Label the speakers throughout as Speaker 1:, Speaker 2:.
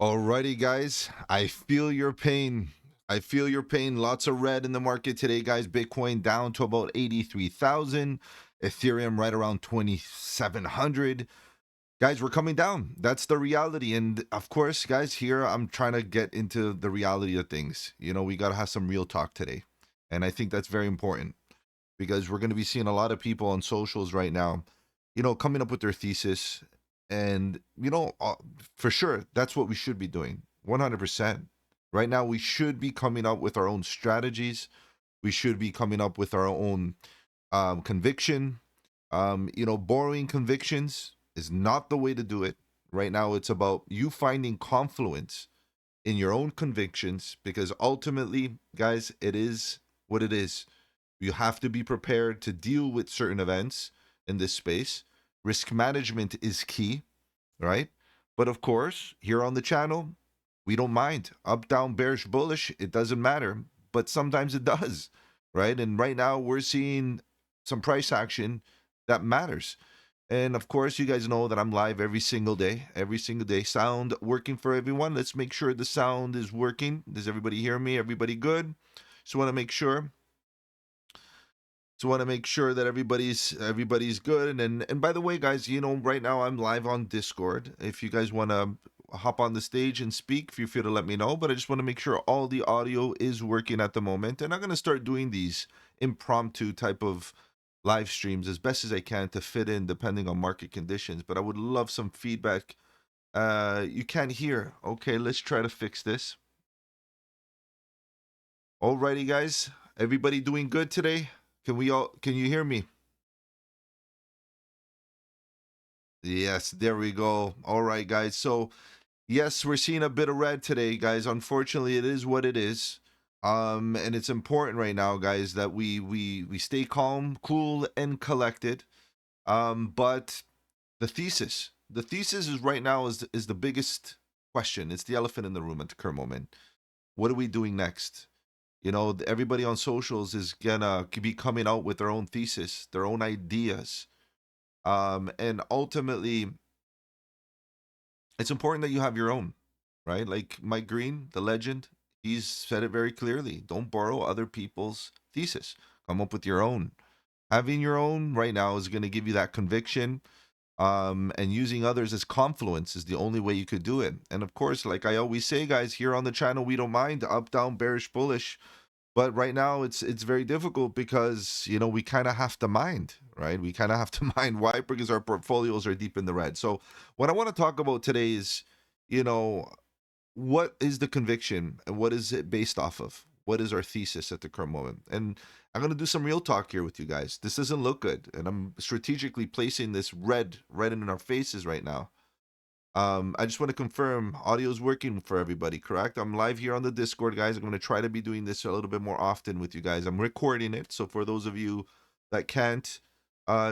Speaker 1: Alrighty, guys. I feel your pain. I feel your pain. Lots of red in the market today, guys. Bitcoin down to about 83,000. Ethereum right around 2,700. Guys, we're coming down. That's the reality. And of course, guys, here I'm trying to get into the reality of things. We got to have some real talk today. And I think that's very important because we're going to be seeing a lot of people on socials right now, coming up with their thesis. And, for sure, that's what we should be doing 100%. Right now, we should be coming up with our own strategies. We should be coming up with our own conviction. Borrowing convictions is not the way to do it. Right now, it's about you finding confluence in your own convictions because ultimately, guys, it is what it is. You have to be prepared to deal with certain events in this space. Risk management is key, right? But of course, here on the channel, we don't mind. Up, down, bearish, bullish, it doesn't matter. But sometimes it does, right? And right now, we're seeing some price action that matters. And of course, you guys know that I'm live every single day. Every single day. Sound working for everyone. Let's make sure the sound is working. Does everybody hear me? Everybody good? Just want to make sure. That everybody's good. And by the way, guys, right now I'm live on Discord. If you guys want to hop on the stage and speak, feel free to let me know. But I just want to make sure all the audio is working at the moment. And I'm gonna start doing these impromptu type of live streams as best as I can to fit in depending on market conditions. But I would love some feedback. You can't hear. Okay, let's try to fix this. Alrighty, guys. Everybody doing good today? Can you hear me? Yes, there we go. All right, guys. So, yes, we're seeing a bit of red today, guys. Unfortunately, it is what it is. And it's important right now, guys, that we stay calm, cool, and collected. But the thesis is right now is the biggest question. It's the elephant in the room at the current moment. What are we doing next? Everybody on socials is gonna be coming out with their own thesis, their own ideas. And ultimately, it's important that you have your own, right? Like Mike Green, the legend, he's said it very clearly. Don't borrow other people's thesis. Come up with your own. Having your own right now is going to give you that conviction. And using others as confluence is the only way you could do it. And of course, like I always say, guys, here on the channel, we don't mind up, down, bearish, bullish. But right now, it's very difficult because we kind of have to mind, right? We kind of have to mind why because our portfolios are deep in the red. So what I want to talk about today is, you know, what is the conviction and what is it based off of? What is our thesis at the current moment? And I'm gonna do some real talk here with you guys. This doesn't look good, and I'm strategically placing this red right in our faces right now. I just want to confirm audio is working for everybody, correct? I'm live here on the Discord, guys. I'm going to try to be doing this a little bit more often with you guys. I'm recording it, so for those of you that can't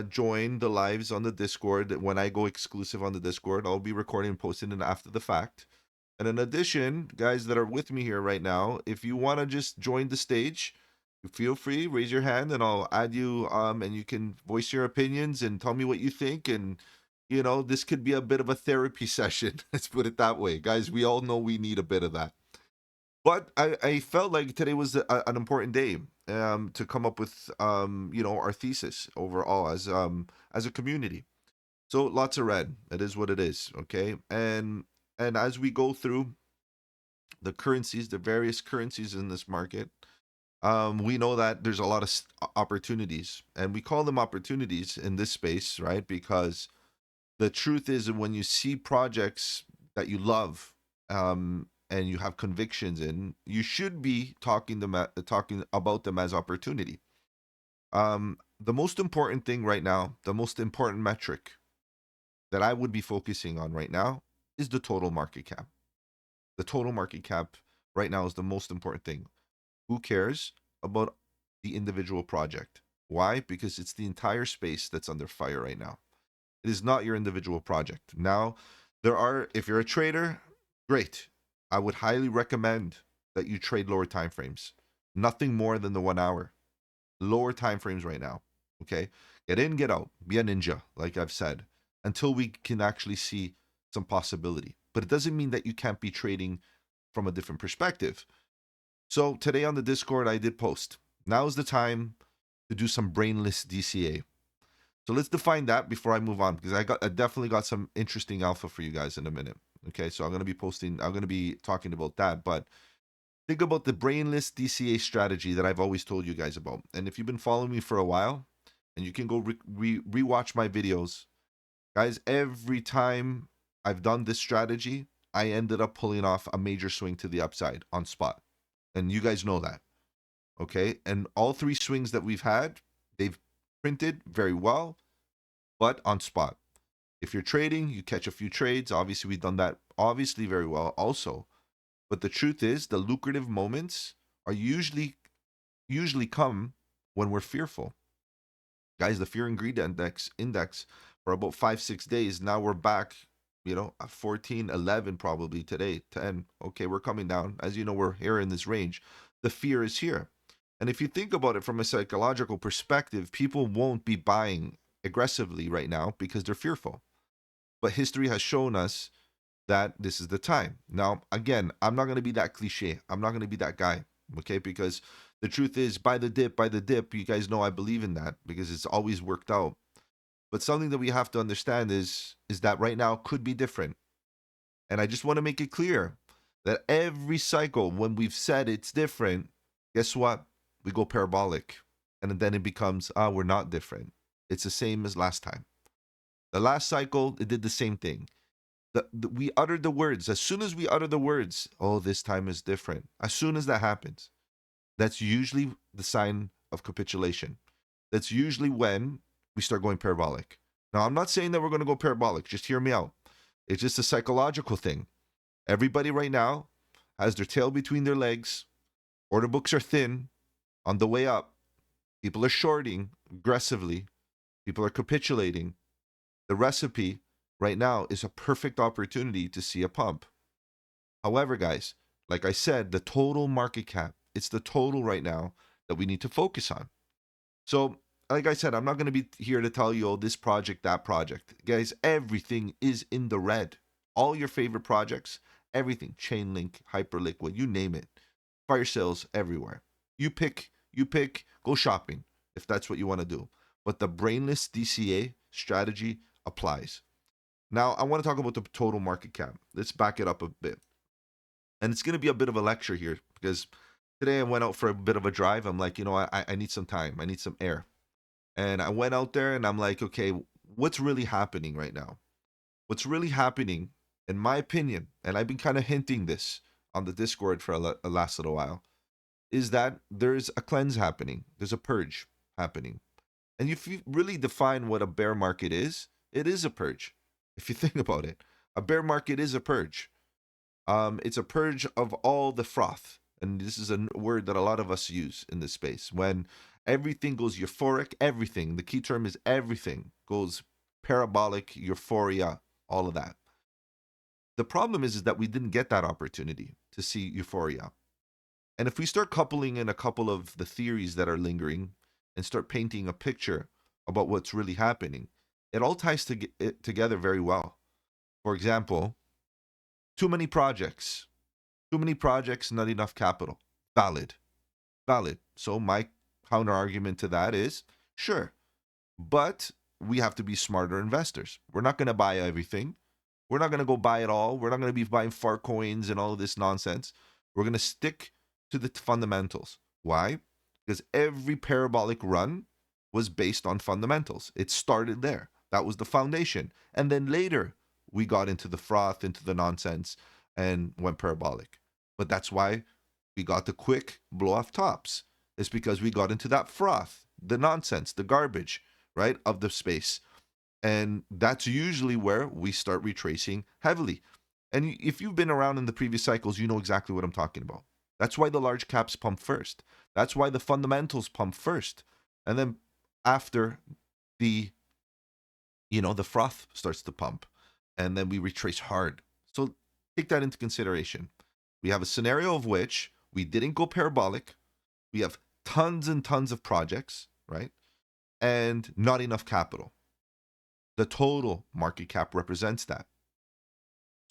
Speaker 1: join the lives on the Discord, when I go exclusive on the Discord, I'll be recording and posting it after the fact. And in addition, guys that are with me here right now, if you want to just join the stage, feel free, raise your hand, and I'll add you. And you can voice your opinions and tell me what you think. And this could be a bit of a therapy session. Let's put it that way, guys. We all know we need a bit of that. But I felt like today was an important day to come up with our thesis overall as a community. So lots of red. It is what it is. Okay, and as we go through the currencies, the various currencies in this market, we know that there's a lot of opportunities, and we call them opportunities in this space, right? Because the truth is that when you see projects that you love, and you have convictions in, you should be talking about them as opportunity. The most important thing right now, the most important metric that I would be focusing on right now is the total market cap. The total market cap right now is the most important thing. Who cares about the individual project? Why? Because it's the entire space that's under fire right now. It is not your individual project. Now, if you're a trader, great. I would highly recommend that you trade lower time frames. Nothing more than the 1 hour. Lower time frames right now. Okay? Get in, get out. Be a ninja, like I've said, until we can actually see some possibility. But it doesn't mean that you can't be trading from a different perspective. So today on the Discord, I did post. Now is the time to do some brainless DCA. So let's define that before I move on, because I definitely got some interesting alpha for you guys in a minute. Okay, so I'm going to be talking about that, but think about the brainless DCA strategy that I've always told you guys about. And if you've been following me for a while, and you can go rewatch my videos, guys, every time I've done this strategy, I ended up pulling off a major swing to the upside on spot. And you guys know that. Okay, and all three swings that we've had, they've printed very well, but on spot. If you're trading, you catch a few trades. Obviously, we've done that obviously very well also. But the truth is, the lucrative moments are usually come when we're fearful. Guys, the fear and greed index for about 5-6 days. Now we're back, at 14, 11 probably today, 10. Okay, we're coming down. As you know, we're here in this range. The fear is here. And if you think about it from a psychological perspective, people won't be buying aggressively right now because they're fearful. But history has shown us that this is the time. Now, again, I'm not going to be that cliche. I'm not going to be that guy, okay? Because the truth is, buy the dip. You guys know I believe in that because it's always worked out. But something that we have to understand is that right now could be different. And I just want to make it clear that every cycle, when we've said it's different, guess what? We go parabolic. And then it becomes, we're not different. It's the same as last time. The last cycle, it did the same thing. We uttered the words. As soon as we utter the words, oh, this time is different. As soon as that happens, that's usually the sign of capitulation. That's usually when we start going parabolic. Now, I'm not saying that we're going to go parabolic. Just hear me out. It's just a psychological thing. Everybody right now has their tail between their legs. Order books are thin on the way up. People are shorting aggressively. People are capitulating. The recipe right now is a perfect opportunity to see a pump. However, guys, like I said, the total market cap, it's the total right now that we need to focus on. So, like I said, I'm not going to be here to tell you, oh, this project, that project. Guys, everything is in the red. All your favorite projects, everything, Chainlink, Hyperliquid, you name it. Fire sales everywhere. You pick, go shopping if that's what you want to do. But the brainless DCA strategy applies. Now, I want to talk about the total market cap. Let's back it up a bit. And it's going to be a bit of a lecture here because today I went out for a bit of a drive. I'm like, I need some time. I need some air. And I went out there and I'm like, okay, what's really happening right now? What's really happening, in my opinion, and I've been kind of hinting this on the Discord for a last little while, is that there's a cleanse happening. There's a purge happening. And if you really define what a bear market is, it is a purge. If you think about it, a bear market is a purge. It's a purge of all the froth. And this is a word that a lot of us use in this space. When everything goes euphoric, everything, the key term is everything goes parabolic, euphoria, all of that. The problem is that we didn't get that opportunity to see euphoria. And if we start coupling in a couple of the theories that are lingering and start painting a picture about what's really happening, it all ties together very well. For example, too many projects, not enough capital. Valid. So my counter argument to that is, sure, but we have to be smarter investors. We're not going to buy everything. We're not going to go buy it all. We're not going to be buying fart coins and all of this nonsense. We're going to stick to the fundamentals. Why? Because every parabolic run was based on fundamentals. It started there. That was the foundation. And then later, we got into the froth, into the nonsense, and went parabolic. But that's why we got the quick blow-off tops. It's because we got into that froth, the nonsense, the garbage, right, of the space. And that's usually where we start retracing heavily. And if you've been around in the previous cycles, you know exactly what I'm talking about. That's why the large caps pump first. That's why the fundamentals pump first. And then after the froth starts to pump, and then we retrace hard. So take that into consideration. We have a scenario of which we didn't go parabolic. We have tons and tons of projects, right? And not enough capital. The total market cap represents that.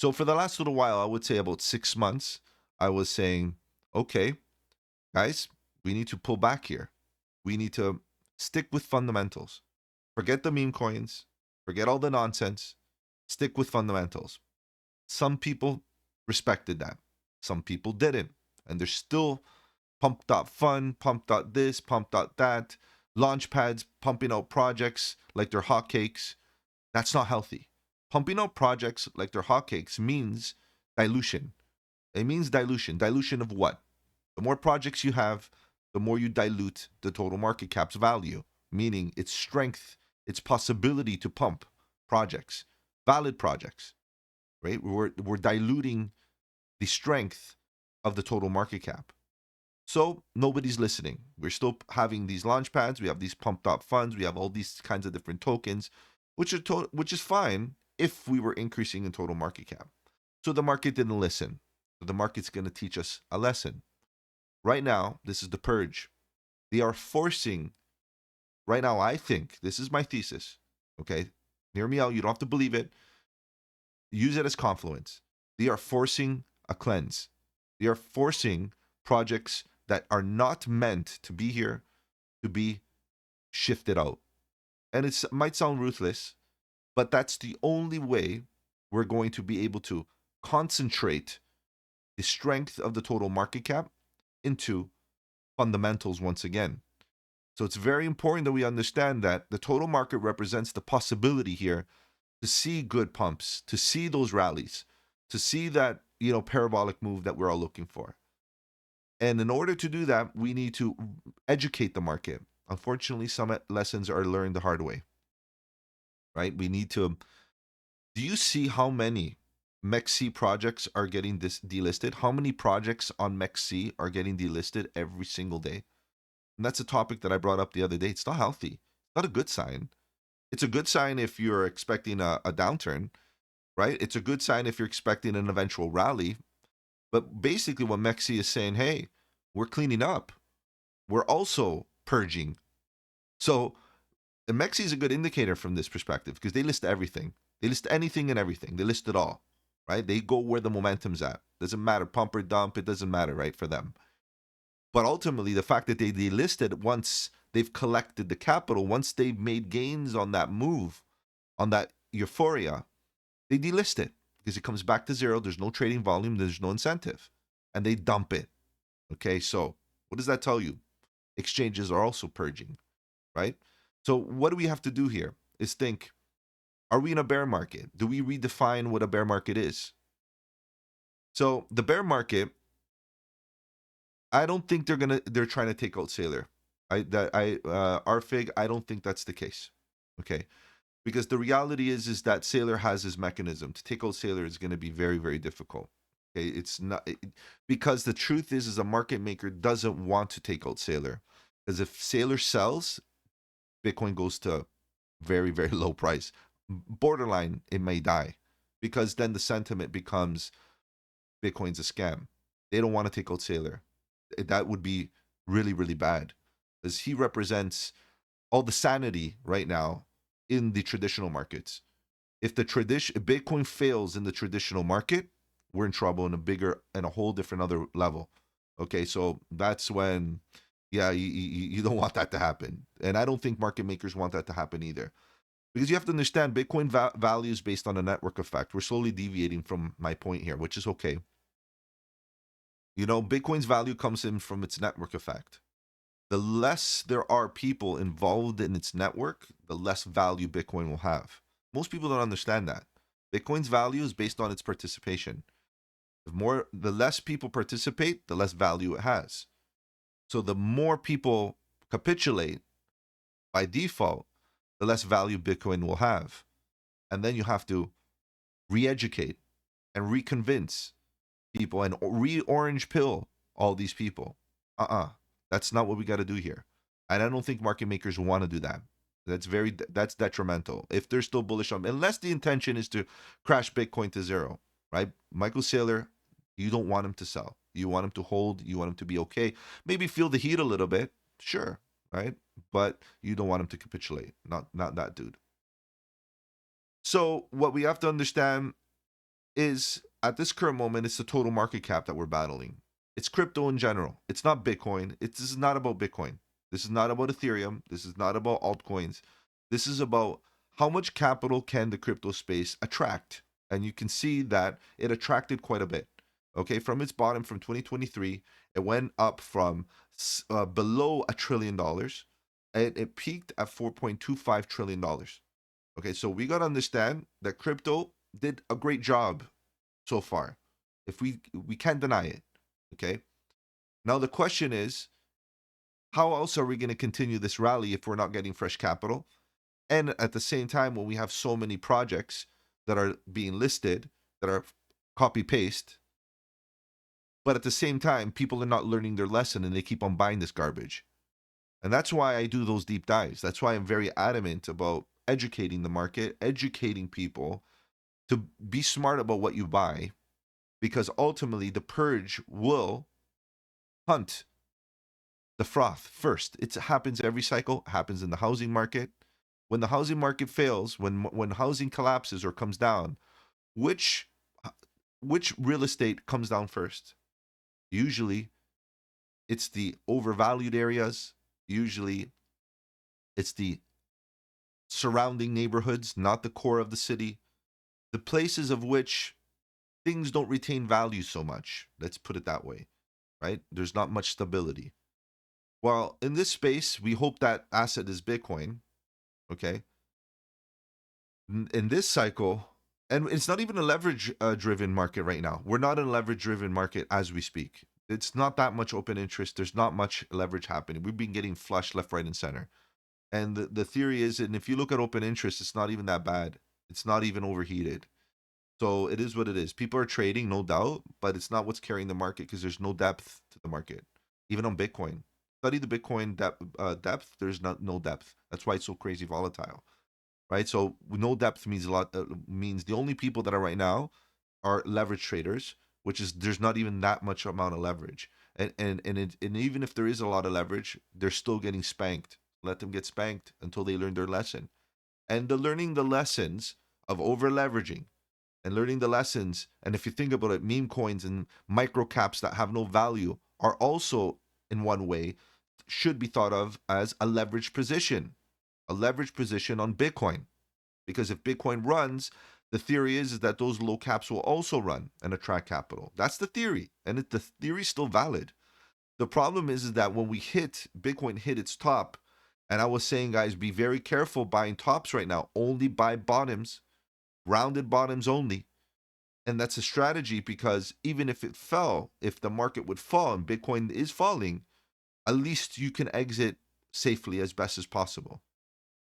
Speaker 1: So for the last little while, I would say about 6 months, I was saying, okay, guys, we need to pull back here. We need to stick with fundamentals. Forget the meme coins, forget all the nonsense, stick with fundamentals. Some people respected that. Some people didn't. And they're still pump.fun, pump.this, pump.that, launch pads pumping out projects like they're hotcakes. That's not healthy. Pumping out projects like they're hotcakes means dilution. It means dilution. Dilution of what? The more projects you have, the more you dilute the total market cap's value, meaning its strength, its possibility to pump projects, valid projects, right? We're diluting the strength of the total market cap. So nobody's listening. We're still having these launch pads. We have these pumped up funds. We have all these kinds of different tokens, which is fine if we were increasing in total market cap. So the market didn't listen. So the market's going to teach us a lesson. Right now, this is the purge. They are forcing, right now, I think, this is my thesis, okay? Hear me out. You don't have to believe it. Use it as confluence. They are forcing a cleanse. They are forcing projects that are not meant to be here to be shifted out. And it might sound ruthless, but that's the only way we're going to be able to concentrate the strength of the total market cap into fundamentals once again. So it's very important that we understand that the total market represents the possibility here to see good pumps, to see those rallies, to see that, parabolic move that we're all looking for. And in order to do that, we need to educate the market. Unfortunately, some lessons are learned the hard way, right? We need to. Do you see how many MEXC projects are getting delisted? How many projects on MEXC are getting delisted every single day? And that's a topic that I brought up the other day. It's not healthy. It's not a good sign. It's a good sign if you're expecting a downturn, right? It's a good sign if you're expecting an eventual rally. But basically what MEXC is saying, hey, we're cleaning up. We're also purging. So the MEXC is a good indicator from this perspective because they list everything. They list anything and everything. They list it all, right? They go where the momentum's at. Doesn't matter, pump or dump. It doesn't matter, right, for them. But ultimately, the fact that they delisted once they've collected the capital, once they've made gains on that move, on that euphoria, they delist it because it comes back to zero. There's no trading volume. There's no incentive. And they dump it. Okay, so what does that tell you? Exchanges are also purging, right? So what do we have to do here is think, are we in a bear market? Do we redefine what a bear market is? So the bear market, I don't think they're trying to take out Sailor. RFIG, I don't think that's the case. Okay. Because the reality is that Sailor has his mechanism. To take out Sailor is going to be very, very difficult. Okay, it's not because the truth is a market maker doesn't want to take out Sailor. Because if Sailor sells, Bitcoin goes to very, very low price. Borderline, it may die. Because then the sentiment becomes Bitcoin's a scam. They don't want to take out Sailor. That would be really, really bad. Because he represents all the sanity right now in the traditional markets. If Bitcoin fails in the traditional market, we're in trouble in a whole different other level. Okay, so that's when, yeah, you don't want that to happen. And I don't think market makers want that to happen either. Because you have to understand Bitcoin value is based on a network effect. We're slowly deviating from my point here, which is okay. Bitcoin's value comes in from its network effect. The less there are people involved in its network, the less value Bitcoin will have. Most people don't understand that. Bitcoin's value is based on its participation. The less people participate, the less value it has. So the more people capitulate by default, the less value Bitcoin will have. And then you have to re-educate and reconvince people and re-orange pill all these people. That's not what we got to do here. And I don't think market makers want to do that. That's detrimental. If they're still bullish on, unless the intention is to crash Bitcoin to zero, right? Michael Saylor, you don't want him to sell. You want him to hold. You want him to be okay. Maybe feel the heat a little bit, sure, right? But you don't want him to capitulate. Not that dude. So what we have to understand is at this current moment, it's the total market cap that we're battling. It's crypto in general. It's not Bitcoin. This is not about Bitcoin. This is not about Ethereum. This is not about altcoins. This is about how much capital can the crypto space attract. And you can see that it attracted quite a bit. Okay, from its bottom from 2023, it went up from below $1 trillion. And it peaked at $4.25 trillion. Okay, so we got to understand that crypto did a great job so far. If we can't deny it. Okay. Now the question is, how else are we going to continue this rally if we're not getting fresh capital? And at the same time, when we have so many projects that are being listed that are copy paste, but at the same time, people are not learning their lesson and they keep on buying this garbage. And that's why I do those deep dives. That's why I'm very adamant about educating the market, educating people to be smart about what you buy, because ultimately the purge will hunt the froth first. It happens every cycle, happens in the housing market. When the housing market fails, when housing collapses or comes down, which which real estate comes down first? Usually it's the overvalued areas. Usually it's the surrounding neighborhoods, not the core of the city. The places of which things don't retain value so much. Let's put it that way, right? There's not much stability. Well, in this space, we hope that asset is Bitcoin. Okay. In this cycle, and it's not even a leverage driven market right now. We're not in a leverage driven market as we speak. It's not that much open interest. There's not much leverage happening. We've been getting flushed left, right, and center. And the theory is, and if you look at open interest, it's not even that bad. It's not even overheated. So it is what it is. People are trading, no doubt, but it's not what's carrying the market because there's no depth to the market. Even on Bitcoin, study the Bitcoin depth. There's no depth. That's why it's so crazy volatile, right? So no depth means a lot. Means the only people that are right now are leverage traders, which is there's not even that much amount of leverage. And even if there is a lot of leverage, they're still getting spanked. Let them get spanked until they learn their lesson. And the learning the lessons of over leveraging and learning the lessons. And if you think about it, meme coins and micro caps that have no value are also, in one way, should be thought of as a leverage position on Bitcoin. Because if Bitcoin runs, the theory is that those low caps will also run and attract capital. That's the theory. And the theory is still valid. The problem is that when Bitcoin hit its top, and I was saying, guys, be very careful buying tops right now. Only buy bottoms, rounded bottoms only. And that's a strategy because even if it fell, if the market would fall and Bitcoin is falling, at least you can exit safely as best as possible,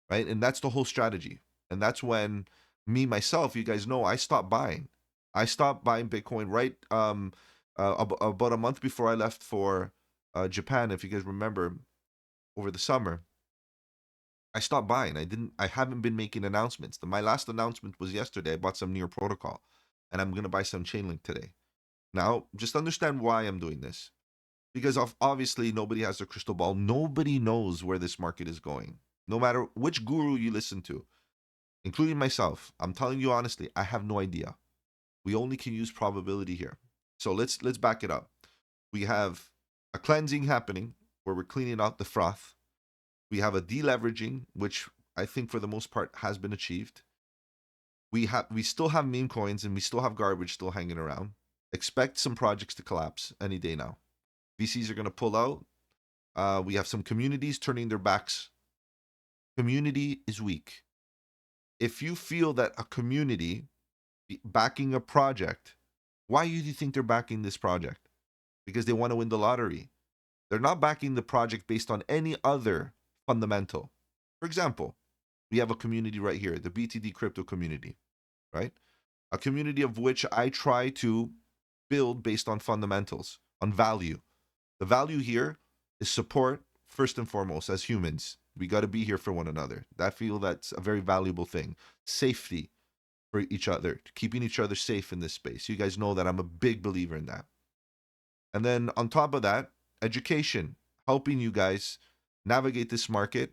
Speaker 1: right? And that's the whole strategy. And that's when myself, you guys know, I stopped buying. I stopped buying Bitcoin right about a month before I left for Japan. If you guys remember, over the summer, I stopped buying. I haven't been making announcements. My last announcement was yesterday. I bought some Near Protocol, and I'm gonna buy some Chainlink today. Now, just understand why I'm doing this. Because obviously nobody has a crystal ball. Nobody knows where this market is going. No matter which guru you listen to, including myself, I'm telling you honestly, I have no idea. We only can use probability here. So let's back it up. We have a cleansing happening where we're cleaning out the froth. We have a deleveraging, which I think for the most part has been achieved. We still have meme coins and we still have garbage still hanging around. Expect some projects to collapse any day now. VCs are going to pull out. We have some communities turning their backs. Community is weak. If you feel that a community backing a project, why do you think they're backing this project? Because they want to win the lottery. They're not backing the project based on any other fundamental. For example, we have a community right here, the BTD crypto community, right? A community of which I try to build based on fundamentals, on value. The value here is support first and foremost as humans. We got to be here for one another. I feel that's a very valuable thing. Safety for each other, keeping each other safe in this space. You guys know that I'm a big believer in that. And then on top of that, education, helping you guys navigate this market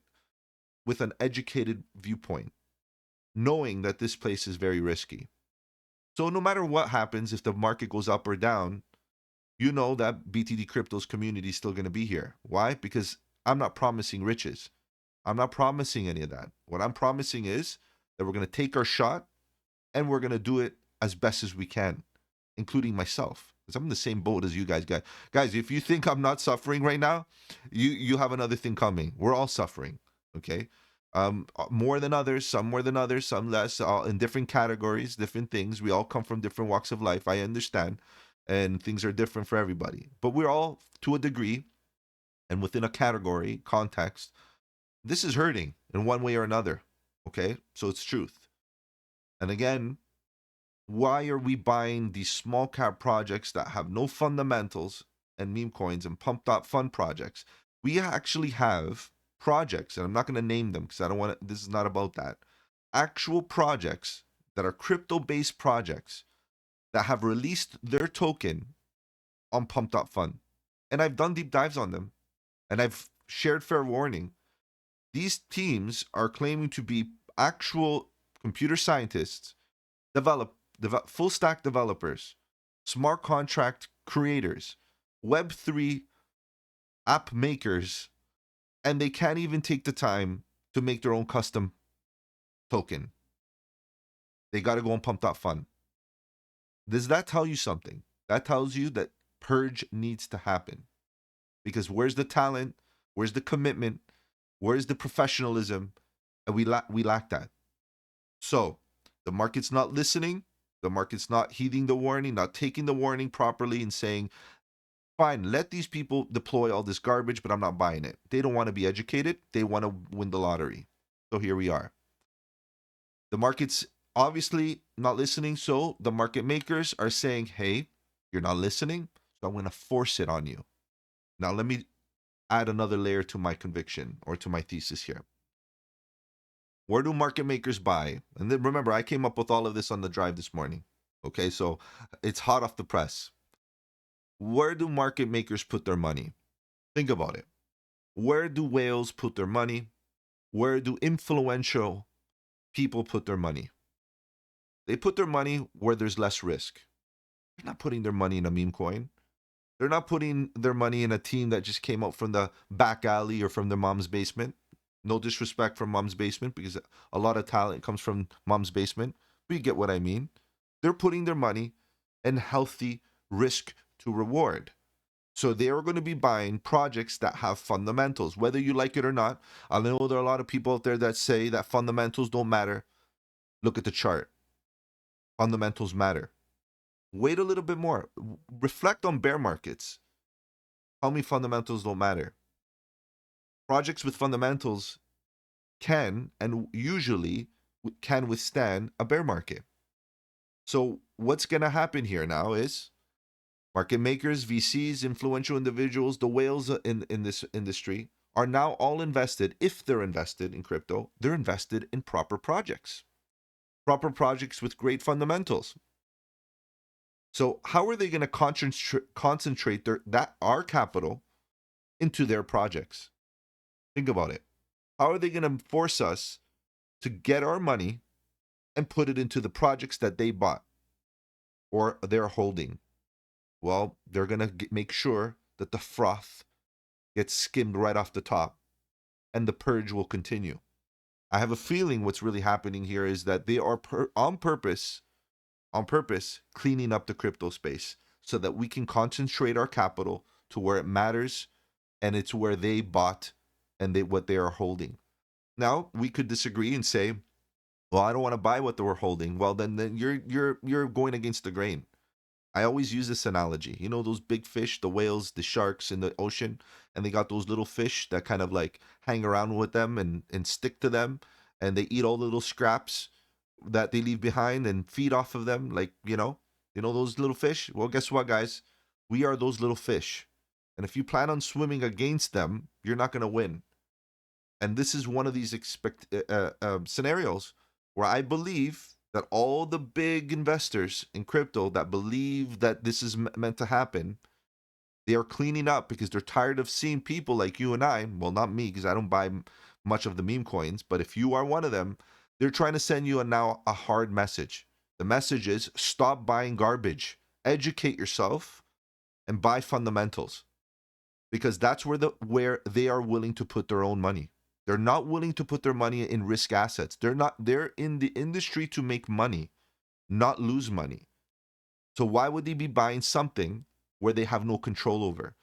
Speaker 1: with an educated viewpoint, knowing that this place is very risky. So no matter what happens, if the market goes up or down, you know that BTD Crypto's community is still going to be here. Why? Because I'm not promising riches. I'm not promising any of that. What I'm promising is that we're going to take our shot and we're going to do it as best as we can, including myself. Because I'm in the same boat as you guys. Guys, if you think I'm not suffering right now, you have another thing coming. We're all suffering, okay? More than others, some more than others, some less, all in different categories, different things. We all come from different walks of life. I understand, and things are different for everybody. But we're all, to a degree, and within a category context, this is hurting in one way or another. Okay, so it's truth. And again, why are we buying these small cap projects that have no fundamentals and meme coins and pumped up fun projects? We actually have projects, and I'm not going to name them because I don't want to, this is not about that. Actual projects that are crypto based projects that have released their token on pumped up fun. And I've done deep dives on them and I've shared fair warning. These teams are claiming to be actual computer scientists, full stack developers, smart contract creators, Web3 app makers, and they can't even take the time to make their own custom token. They got to go and pump.fun. Does that tell you something? That tells you that purge needs to happen. Because where's the talent? Where's the commitment? Where's the professionalism? And we lack that. So the market's not listening. The market's not heeding the warning, not taking the warning properly and saying, fine, let these people deploy all this garbage, but I'm not buying it. They don't want to be educated. They want to win the lottery. So here we are. The market's obviously not listening. So the market makers are saying, hey, you're not listening. So I'm going to force it on you. Now, let me add another layer to my conviction or to my thesis here. Where do market makers buy? And then remember, I came up with all of this on the drive this morning. Okay, so it's hot off the press. Where do market makers put their money? Think about it. Where do whales put their money? Where do influential people put their money? They put their money where there's less risk. They're not putting their money in a meme coin. They're not putting their money in a team that just came out from the back alley or from their mom's basement. No disrespect from mom's basement, because a lot of talent comes from mom's basement. But you get what I mean. They're putting their money in healthy risk to reward. So they are going to be buying projects that have fundamentals, whether you like it or not. I know there are a lot of people out there that say that fundamentals don't matter. Look at the chart. Fundamentals matter. Wait a little bit more. Reflect on bear markets. Tell me fundamentals don't matter. Projects with fundamentals can and usually can withstand a bear market. So what's going to happen here now is market makers, VCs, influential individuals, the whales in this industry are now all invested. If they're invested in crypto, they're invested in proper projects with great fundamentals. So how are they going to concentrate our capital into their projects? Think about it. How are they going to force us to get our money and put it into the projects that they bought or they're holding? Well, they're going to make sure that the froth gets skimmed right off the top and the purge will continue. I have a feeling what's really happening here is that they are on purpose cleaning up the crypto space so that we can concentrate our capital to where it matters, and it's where they bought and what they are holding. Now, we could disagree and say, well, I don't want to buy what they were holding. Well, then you're going against the grain. I always use this analogy. You know those big fish, the whales, the sharks in the ocean, and they got those little fish that kind of like hang around with them and stick to them, and they eat all the little scraps that they leave behind and feed off of them, like, those little fish. Well, guess what, guys? We are those little fish. And if you plan on swimming against them, you're not going to win. And this is one of these scenarios where I believe that all the big investors in crypto that believe that this is meant to happen, they are cleaning up because they're tired of seeing people like you and I. Well, not me, because I don't buy much of the meme coins, but if you are one of them, they're trying to send you now a hard message. The message is stop buying garbage. Educate yourself and buy fundamentals, because that's where they are willing to put their own money. They're not willing to put their money in risk assets. They're in the industry to make money, not lose money. So why would they be buying something where they have no control over?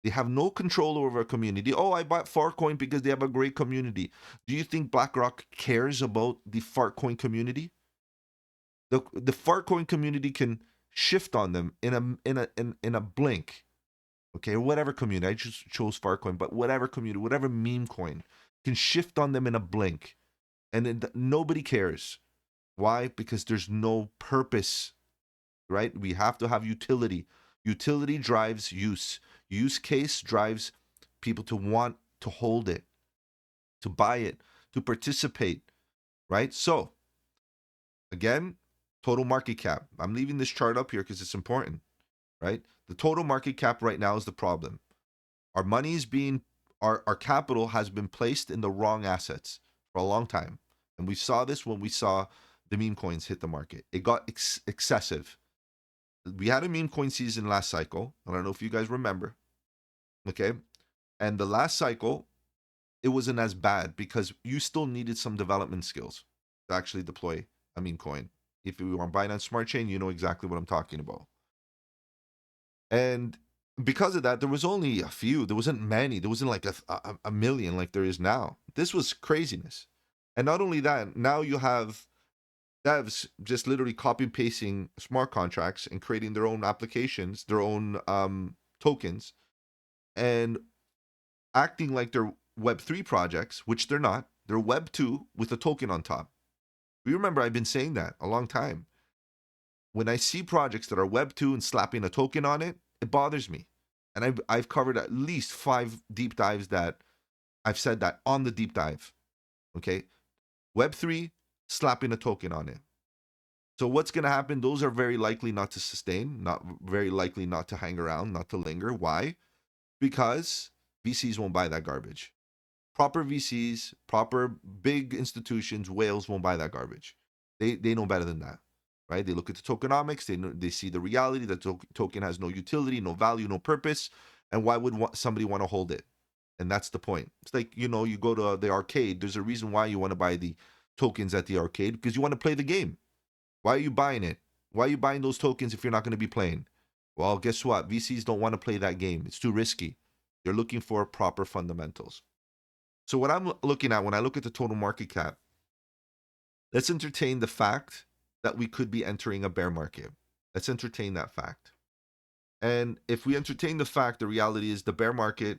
Speaker 1: They have no control over a community. Oh, I bought Fartcoin because they have a great community. Do you think BlackRock cares about the Fartcoin community? The Fartcoin community can shift on them in a blink. Okay, or whatever community. I just chose Fartcoin, but whatever community, whatever meme coin can shift on them in a blink, and nobody cares. Why? Because there's no purpose, right? We have to have utility. Utility drives use. Use case drives people to want to hold it, to buy it, to participate, right? So, again, total market cap. I'm leaving this chart up here because it's important, right? The total market cap right now is the problem. Our money is being, our capital has been placed in the wrong assets for a long time. And we saw this when we saw the meme coins hit the market. It got excessive. We had a meme coin season last cycle. I don't know if you guys remember. Okay. And the last cycle, it wasn't as bad because you still needed some development skills to actually deploy a meme coin. If you were on Binance Smart Chain, you know exactly what I'm talking about. And because of that, there was only a few. There wasn't many. There wasn't like a million like there is now. This was craziness. And not only that, now you have devs just literally copy pasting smart contracts and creating their own applications, their own tokens, and acting like they're Web3 projects, which they're not. They're Web2 with a token on top. You remember I've been saying that a long time. When I see projects that are Web2 and slapping a token on it, it bothers me. And I've covered at least 5 deep dives that I've said that on the deep dive. Okay? Web3, slapping a token on it. So what's going to happen? Those are very likely not to sustain, not very likely not to hang around, not to linger. Why? Because VCs won't buy that garbage. Proper VCs, proper big institutions, whales won't buy that garbage. They know better than that, right? They look at the tokenomics. They see the reality that token has no utility, no value, no purpose. And why would somebody want to hold it? And that's the point. It's like, you go to the arcade. There's a reason why you want to buy the tokens at the arcade, because you want to play the game. Why are you buying it? Why are you buying those tokens if you're not going to be playing? Well, guess what? VCs don't want to play that game. It's too risky. They're looking for proper fundamentals. So what I'm looking at when I look at the total market cap, let's entertain the fact that we could be entering a bear market. Let's entertain that fact. And if we entertain the fact, the reality is the bear market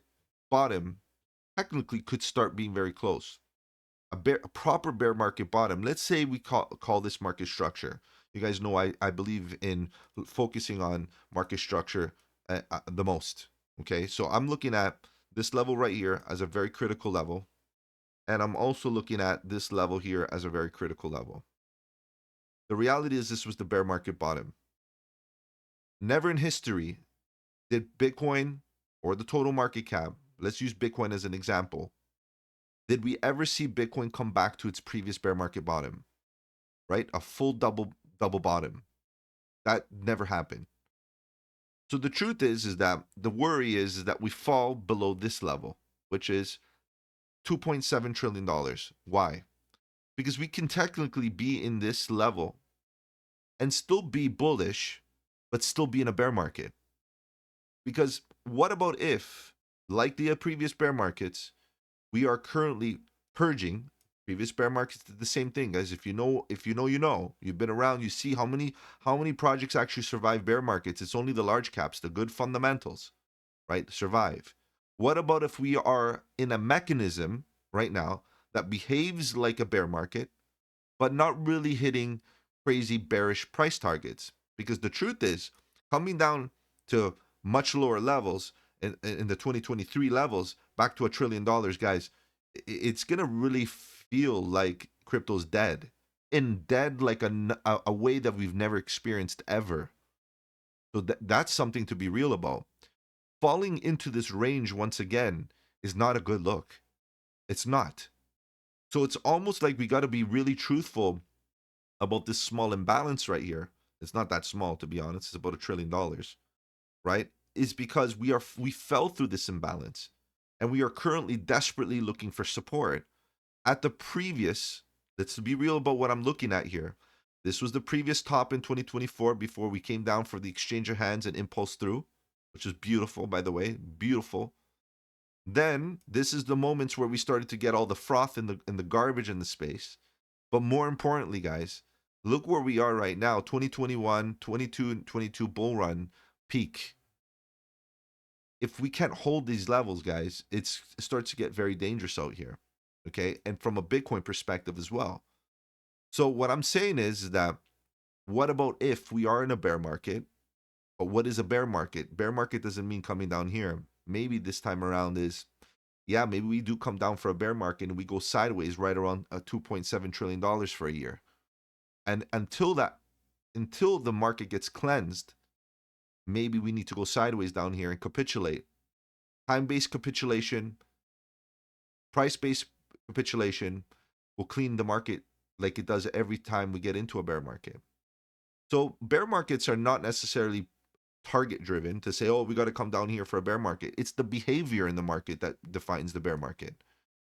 Speaker 1: bottom technically could start being very close. A proper bear market bottom. Let's say we call this market structure. You guys know I believe in focusing on market structure the most. Okay, so I'm looking at this level right here as a very critical level. And I'm also looking at this level here as a very critical level. The reality is this was the bear market bottom. Never in history did Bitcoin or the total market cap, let's use Bitcoin as an example, did we ever see Bitcoin come back to its previous bear market bottom, right? A full double bottom. That never happened. So the truth is that the worry is that we fall below this level, which is $2.7 trillion. Why? Because we can technically be in this level and still be bullish, but still be in a bear market. Because what about if, like the previous bear markets, we are currently purging? Previous bear markets did the same thing, guys. If you know, you know. You've been around, you see how many projects actually survive bear markets. It's only the large caps, the good fundamentals, right, survive. What about if we are in a mechanism right now that behaves like a bear market, but not really hitting crazy bearish price targets? Because the truth is, coming down to much lower levels in the 2023 levels, back to $1 trillion, guys, it's going to really feel like crypto's dead. And dead like a way that we've never experienced ever. So that's something to be real about. Falling into this range once again is not a good look. It's not. So it's almost like we got to be really truthful about this small imbalance right here, it's not that small, to be honest, it's about $1 trillion, right? Is because we fell through this imbalance, and we are currently desperately looking for support at the previous. Let's be real about what I'm looking at here. This was the previous top in 2024 before we came down for the exchange of hands and impulse through, which is beautiful, by the way, beautiful. Then this is the moments where we started to get all the froth in the garbage in the space. But more importantly, guys, look where we are right now. 2021, 22, and 22 bull run peak. If we can't hold these levels, guys, it starts to get very dangerous out here. Okay? And from a Bitcoin perspective as well. So what I'm saying is that what about if we are in a bear market? But what is a bear market? Bear market doesn't mean coming down here. Maybe this time around is, yeah, maybe we do come down for a bear market and we go sideways right around $2.7 trillion for a year. And until the market gets cleansed, maybe we need to go sideways down here and capitulate. Time-based capitulation, price-based capitulation will clean the market like it does every time we get into a bear market. So bear markets are not necessarily target driven to say, oh, we got to come down here for a bear market. It's the behavior in the market that defines the bear market,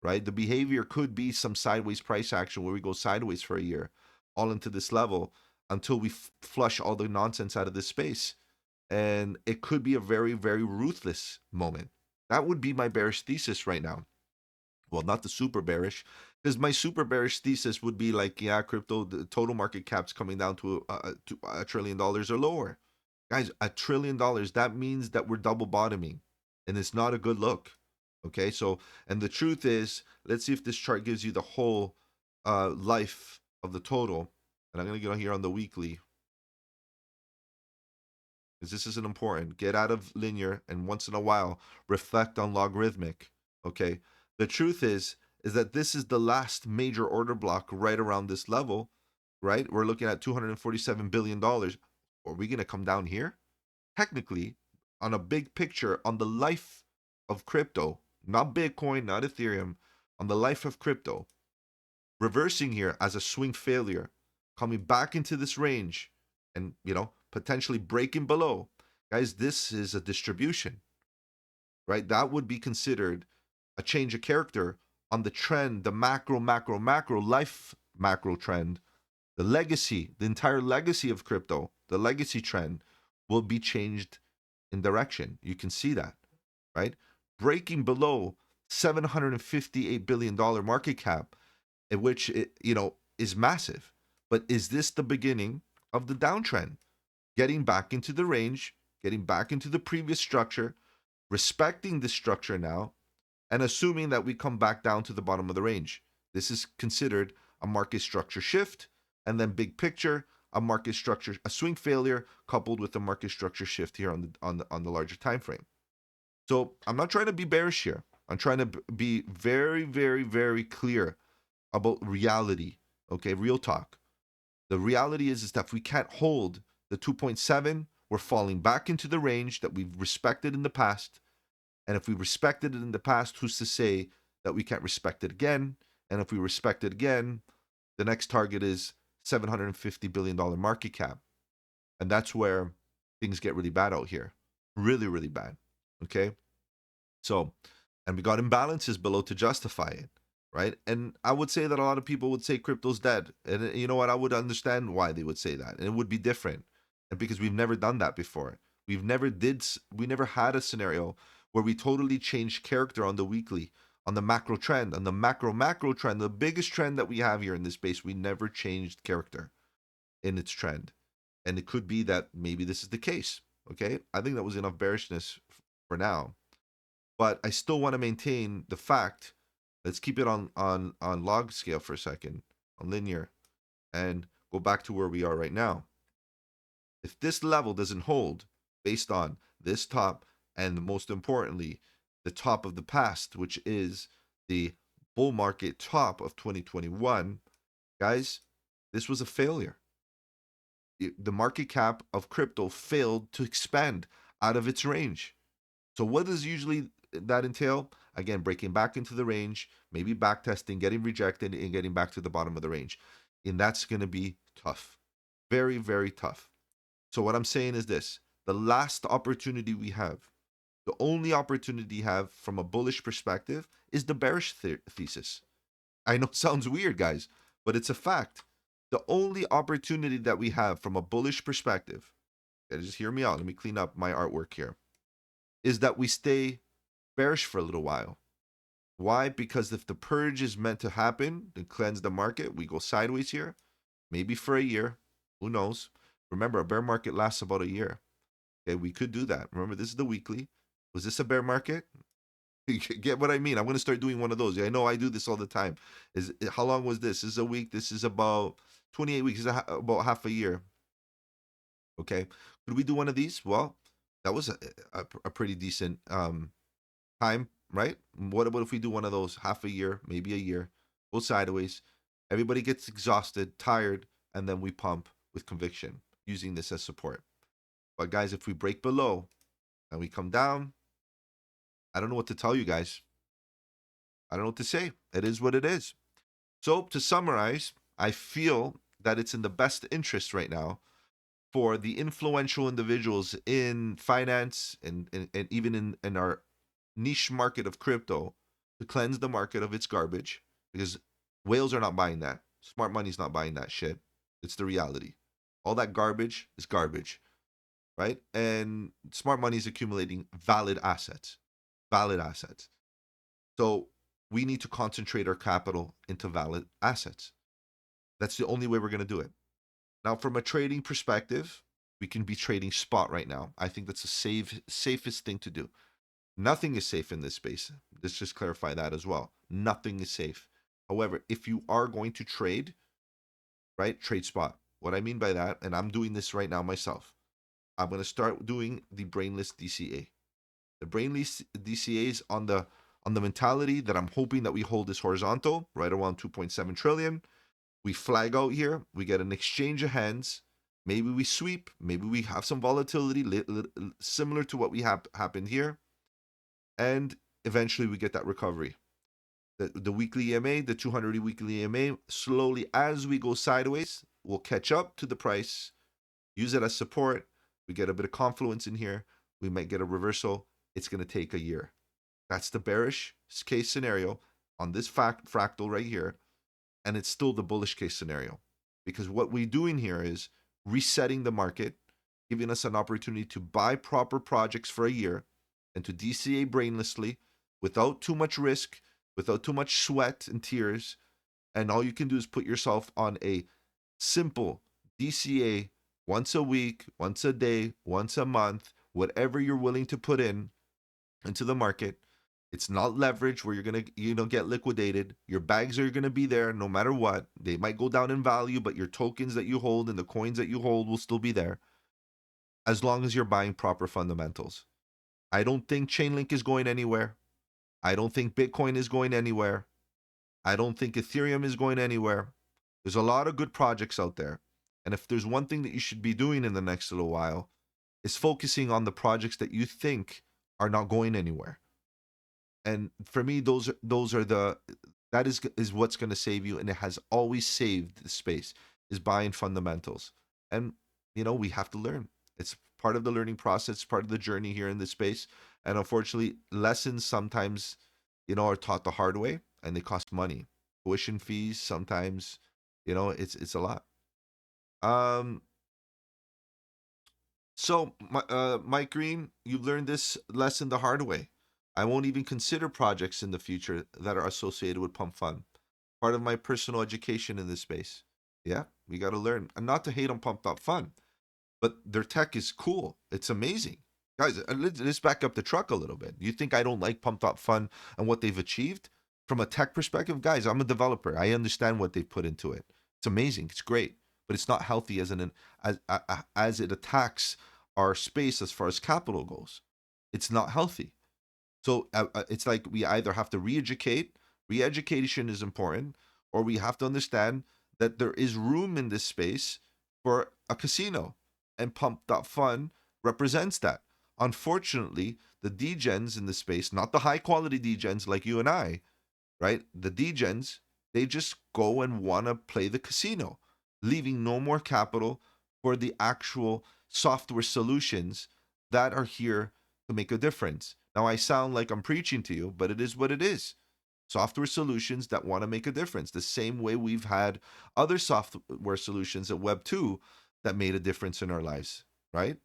Speaker 1: right? The behavior could be some sideways price action where we go sideways for a year, all into this level until we flush all the nonsense out of this space. And it could be a very, very ruthless moment. That would be my bearish thesis right now. Well, not the super bearish, because my super bearish thesis would be like, yeah, crypto, the total market cap's coming down to $1 trillion or lower. Guys, $1 trillion, that means that we're double bottoming, and it's not a good look. Okay, so, and the truth is, let's see if this chart gives you the whole life of the total. And I'm going to get on here on the weekly, because this isn't important. Get out of linear and once in a while reflect on logarithmic. Okay, the truth is that this is the last major order block right around this level, right? We're looking at $247 billion. Are we going to come down here? Technically, on a big picture, on the life of crypto, not Bitcoin, not Ethereum, on the life of crypto, reversing here as a swing failure, coming back into this range and, potentially breaking below. Guys, this is a distribution, right? That would be considered a change of character on the trend, the macro life macro trend, the legacy, the entire legacy of crypto, the legacy trend will be changed in direction. You can see that, right? Breaking below $758 billion market cap, in which it, is massive. But is this the beginning of the downtrend? Getting back into the range, getting back into the previous structure, respecting this structure now, and assuming that we come back down to the bottom of the range. This is considered a market structure shift, and then big picture, a market structure, a swing failure coupled with a market structure shift here on the larger time frame. So I'm not trying to be bearish here. I'm trying to be very, very, very clear about reality. Okay, real talk. The reality is that if we can't hold the 2.7, we're falling back into the range that we've respected in the past. And if we respected it in the past, who's to say that we can't respect it again? And if we respect it again, the next target is $750 billion market cap. And that's where things get really bad out here. Really, really bad. Okay? So, and we got imbalances below to justify it, right? And I would say that a lot of people would say crypto's dead. And you know what? I would understand why they would say that. And it would be different. And because we've never done that before. We never had a scenario where we totally changed character on the weekly, on the macro trend, on the macro trend, the biggest trend that we have here in this space. We never changed character in its trend. And it could be that maybe this is the case. Okay? I think that was enough bearishness for now. But I still want to maintain the fact. Let's keep it on log scale for a second, on linear, and go back to where we are right now. If this level doesn't hold based on this top, and most importantly, the top of the past, which is the bull market top of 2021, guys, this was a failure. The market cap of crypto failed to expand out of its range. So what does usually that entail? Again, breaking back into the range, maybe back testing, getting rejected, and getting back to the bottom of the range. And that's going to be tough. Very, very tough. So what I'm saying is this: the last opportunity we have, the only opportunity you have from a bullish perspective, is the bearish thesis. I know it sounds weird, guys, but it's a fact. The only opportunity that we have from a bullish perspective, and just hear me out, let me clean up my artwork here, is that we stay bearish for a little while. Why? Because if the purge is meant to happen and cleanse the market, we go sideways here, maybe for a year. Who knows? Remember, a bear market lasts about a year. Okay, we could do that. Remember, this is the weekly. Was this a bear market? You get what I mean? I'm going to start doing one of those. I know I do this all the time. How long was this? This is a week. This is about 28 weeks. This is about half a year. Okay. Could we do one of these? Well, that was a pretty decent time, right? What about if we do one of those half a year, maybe a year, go sideways, everybody gets exhausted, tired, and then we pump with conviction using this as support. But guys, if we break below and we come down, I don't know what to tell you guys. I don't know what to say. It is what it is. So to summarize, I feel that it's in the best interest right now for the influential individuals in finance and even in our niche market of crypto to cleanse the market of its garbage, because whales are not buying that. Smart money's not buying that shit. It's the reality. All that garbage is garbage, right? And smart money is accumulating valid assets. Valid assets. So we need to concentrate our capital into valid assets. That's the only way we're going to do it. Now, from a trading perspective, we can be trading spot right now. I think that's the safest thing to do. Nothing is safe in this space. Let's just clarify that as well. Nothing is safe. However, if you are going to trade, right, trade spot. What I mean by that, and I'm doing this right now myself, I'm going to start doing the brainless DCA. The brainless DCA is on the mentality that I'm hoping that we hold this horizontal right around 2.7 trillion. We flag out here. We get an exchange of hands. Maybe we sweep. Maybe we have some volatility similar to what we happened here. And eventually we get that recovery. The weekly EMA, the 200 weekly EMA, slowly as we go sideways, we'll catch up to the price, use it as support. We get a bit of confluence in here. We might get a reversal. It's going to take a year. That's the bearish case scenario on this fractal right here. And it's still the bullish case scenario, because what we're doing here is resetting the market, giving us an opportunity to buy proper projects for a year and to DCA brainlessly without too much risk, without too much sweat and tears. And all you can do is put yourself on a simple DCA once a week, once a day, once a month, whatever you're willing to put into the market. It's not leverage where you're going to, get liquidated. Your bags are going to be there no matter what. They might go down in value, but your tokens that you hold and the coins that you hold will still be there as long as you're buying proper fundamentals. I don't think Chainlink is going anywhere. I don't think Bitcoin is going anywhere. I don't think Ethereum is going anywhere. There's a lot of good projects out there. And if there's one thing that you should be doing in the next little while, is focusing on the projects that you think are not going anywhere. And for me, that is what's going to save you, and it has always saved the space, is buying fundamentals. And we have to learn. It's part of the learning process, part of the journey here in this space. And unfortunately, lessons sometimes are taught the hard way, and they cost money. Tuition fees sometimes, it's a lot. So, Mike Green, you've learned this lesson the hard way. I won't even consider projects in the future that are associated with Pump Fund. Part of my personal education in this space. Yeah, we got to learn. And not to hate on Pump Fund, but their tech is cool. It's amazing. Guys, let's back up the truck a little bit. You think I don't like Pump Fund and what they've achieved? From a tech perspective, guys, I'm a developer. I understand what they've put into it. It's amazing. It's great. But it's not healthy as it attacks our space as far as capital goes. It's not healthy. So it's like we either have to re-educate. Re-education is important, or we have to understand that there is room in this space for a casino, and Pump.Fun represents that. Unfortunately, the degens in the space, not the high quality degens like you and I, right? The degens They just go and want to play the casino, leaving no more capital for the actual software solutions that are here to make a difference. Now, I sound like I'm preaching to you, but it is what it is. Software solutions that want to make a difference, the same way we've had other software solutions at Web 2 that made a difference in our lives, right?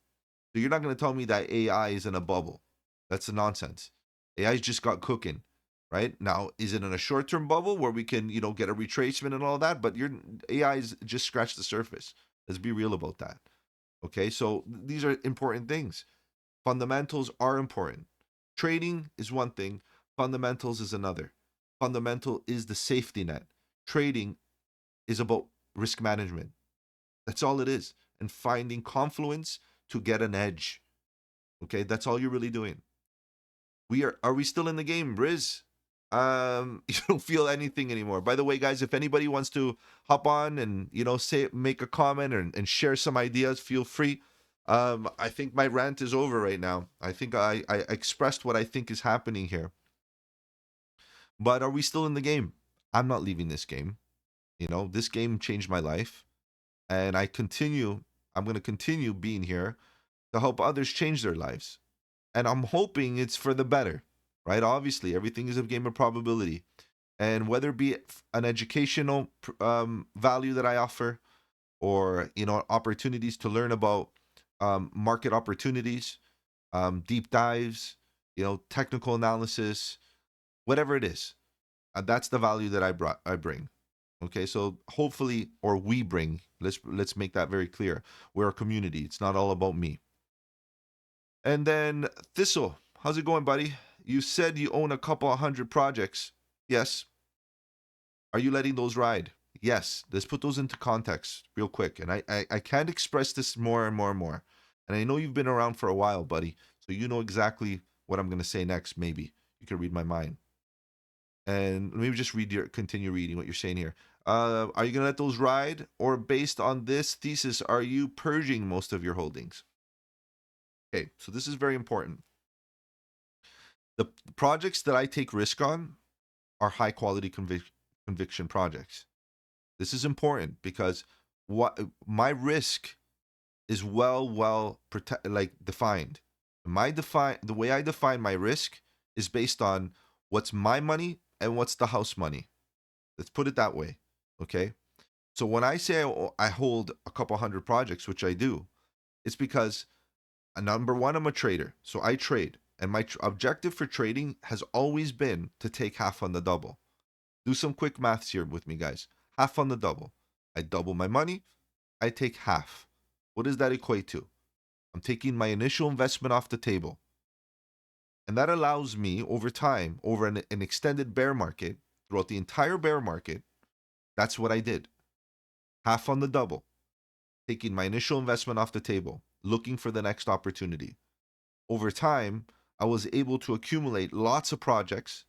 Speaker 1: So you're not going to tell me that AI is in a bubble. That's a nonsense. AI's just got cooking, right? Now, is it in a short-term bubble where we can, get a retracement and all that? But your AI's just scratched the surface. Let's be real about that. Okay, so these are important things. Fundamentals are important. Trading is one thing, fundamentals is another. Fundamental is the safety net. Trading is about risk management. That's all it is. And finding confluence to get an edge. Okay, that's all you're really doing. Are we still in the game, Riz? You don't feel anything anymore. By the way, guys, if anybody wants to hop on and make a comment and share some ideas, feel free. I think my rant is over right now. I think I expressed what I think is happening here. But are we still in the game? I'm not leaving this game. This game changed my life, and I'm going to continue being here to help others change their lives. And I'm hoping it's for the better, right? Obviously, everything is a game of probability. And whether it be an educational value that I offer, or opportunities to learn about market opportunities, deep dives, technical analysis, whatever it is, that's the value that I bring. Okay, so hopefully, or we bring. Let's make that very clear. We're a community. It's not all about me. And then Thistle, how's it going, buddy? You said you own a couple of hundred projects. Yes. Are you letting those ride? Yes. Let's put those into context real quick. And I can't express this more and more and more. And I know you've been around for a while, buddy. So you know exactly what I'm going to say next, maybe. You can read my mind. And let me just continue reading what you're saying here. Are you going to let those ride? Or based on this thesis, are you purging most of your holdings? Okay, so this is very important. The projects that I take risk on are high quality conviction projects. This is important because what my risk is well defined. The way I define my risk is based on what's my money and what's the house money. Let's put it that way. Okay. So when I say I hold a couple hundred projects, which I do, it's because number one, I'm a trader. So I trade. And my objective for trading has always been to take half on the double. Do some quick maths here with me, guys. Half on the double. I double my money. I take half. What does that equate to? I'm taking my initial investment off the table. And that allows me over time, over an extended bear market, throughout the entire bear market, that's what I did. Half on the double. Taking my initial investment off the table, looking for the next opportunity. Over time, I was able to accumulate lots of projects,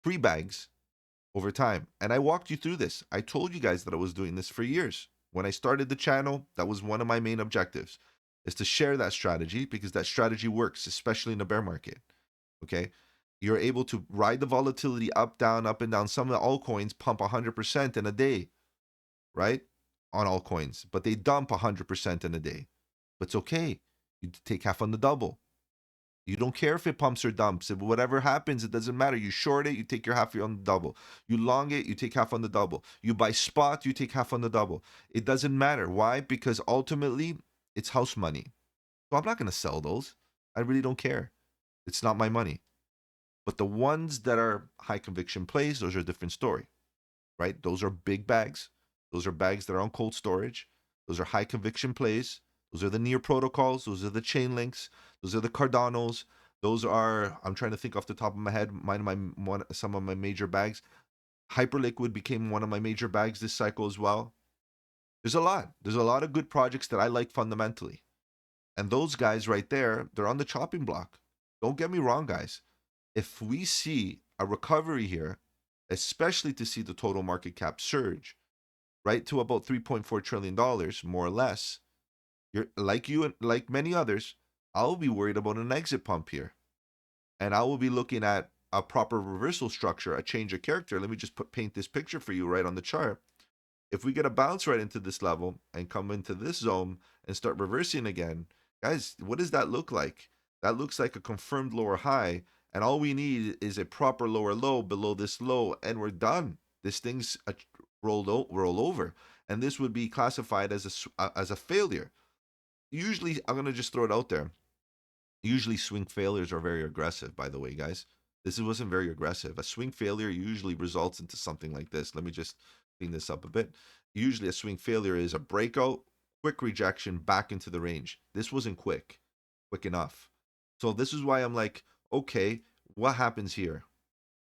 Speaker 1: free bags, over time. And I walked you through this. I told you guys that I was doing this for years. When I started the channel, that was one of my main objectives, is to share that strategy because that strategy works, especially in the bear market. Okay? You're able to ride the volatility up, down, up and down. Some of the altcoins pump 100% in a day, right? On altcoins, but they dump 100% in a day. But it's okay. You take half on the double. You don't care if it pumps or dumps. If whatever happens, it doesn't matter. You short it, you take your half on the double. You long it, you take half on the double. You buy spot, you take half on the double. It doesn't matter. Why? Because ultimately, it's house money. So I'm not going to sell those. I really don't care. It's not my money. But the ones that are high conviction plays, those are a different story, right? Those are big bags. Those are bags that are on cold storage. Those are high conviction plays. Those are the near protocols. Those are the chain links. Those are the Cardanos. Those are, I'm trying to think off the top of my head, some of my major bags. Hyperliquid became one of my major bags this cycle as well. There's a lot. There's a lot of good projects that I like fundamentally. And those guys right there, they're on the chopping block. Don't get me wrong, guys. If we see a recovery here, especially to see the total market cap surge, right, to about $3.4 trillion, more or less, you and like many others, I'll be worried about an exit pump here. And I will be looking at a proper reversal structure, a change of character. Let me just paint this picture for you right on the chart. If we get a bounce right into this level and come into this zone and start reversing again, guys, what does that look like? That looks like a confirmed lower high, and all we need is a proper lower low below this low, and we're done. This thing's roll over, and this would be classified as a failure. Usually, I'm gonna just throw it out there. Usually, swing failures are very aggressive. By the way, guys, this wasn't very aggressive. A swing failure usually results into something like this. Let me just clean this up a bit. Usually, a swing failure is a breakout, quick rejection back into the range. This wasn't quick enough. So this is why I'm like, okay, what happens here?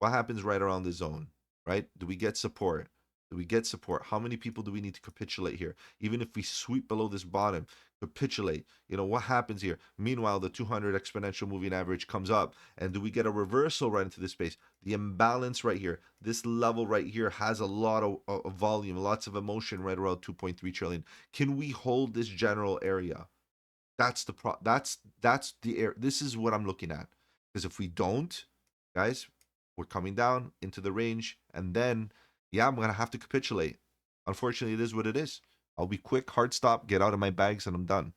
Speaker 1: What happens right around the zone, right? Do we get support? Do we get support? How many people do we need to capitulate here? Even if we sweep below this bottom, capitulate. You know, what happens here? Meanwhile, the 200 exponential moving average comes up. And do we get a reversal right into this space? The imbalance right here, this level right here has a lot of volume, lots of emotion right around 2.3 trillion. Can we hold this general area? That's the air. This is what I'm looking at. Because if we don't, guys, we're coming down into the range, and then yeah, I'm gonna have to capitulate. Unfortunately, it is what it is. I'll be quick, hard stop, get out of my bags, and I'm done.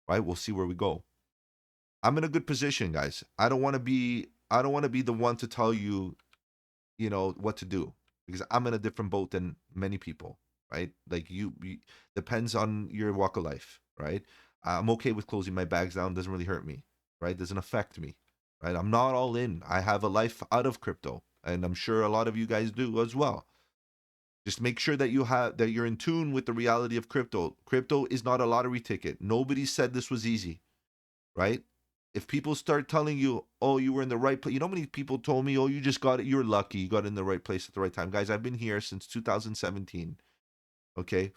Speaker 1: Right? We'll see where we go. I'm in a good position, guys. I don't want to be the one to tell you, you know, what to do, because I'm in a different boat than many people, right? Like you depends on your walk of life, right? I'm okay with closing my bags down. Doesn't really hurt me, right? Doesn't affect me, right? I'm not all in. I have a life out of crypto, and I'm sure a lot of you guys do as well. Just make sure that you're in tune with the reality of crypto. Crypto is not a lottery ticket. Nobody said this was easy, right? If people start telling you, oh, you were in the right place, you know how many people told me, oh, you just got it, you're lucky, you got in the right place at the right time. Guys, I've been here since 2017, okay?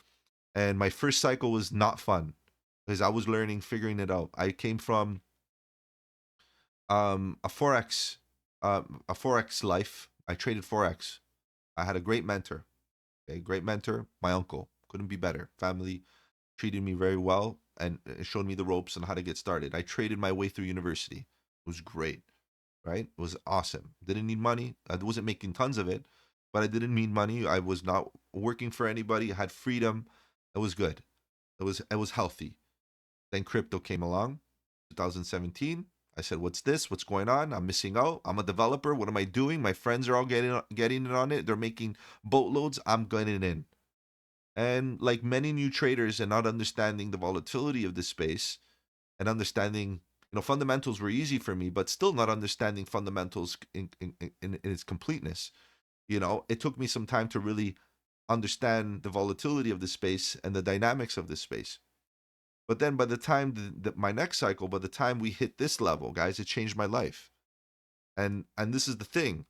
Speaker 1: And my first cycle was not fun because I was learning, figuring it out. I came from a forex life. I traded forex. I had a great mentor, okay? Great mentor, my uncle. Couldn't be better. Family treated me very well and showed me the ropes on how to get started. I traded my way through university. It was great, right? It was awesome. Didn't need money. I wasn't making tons of it, but I didn't need money. I was not working for anybody. I had freedom. It was good. It was healthy. Then crypto came along, 2017. I said, "What's this? What's going on? I'm missing out. I'm a developer. What am I doing? My friends are all getting in on it. They're making boatloads. I'm getting in." And like many new traders and not understanding the volatility of this space and understanding, fundamentals were easy for me, but still not understanding fundamentals in its completeness. It took me some time to really understand the volatility of the space and the dynamics of this space. But then by the time my next cycle, by the time we hit this level, guys, it changed my life. And this is the thing.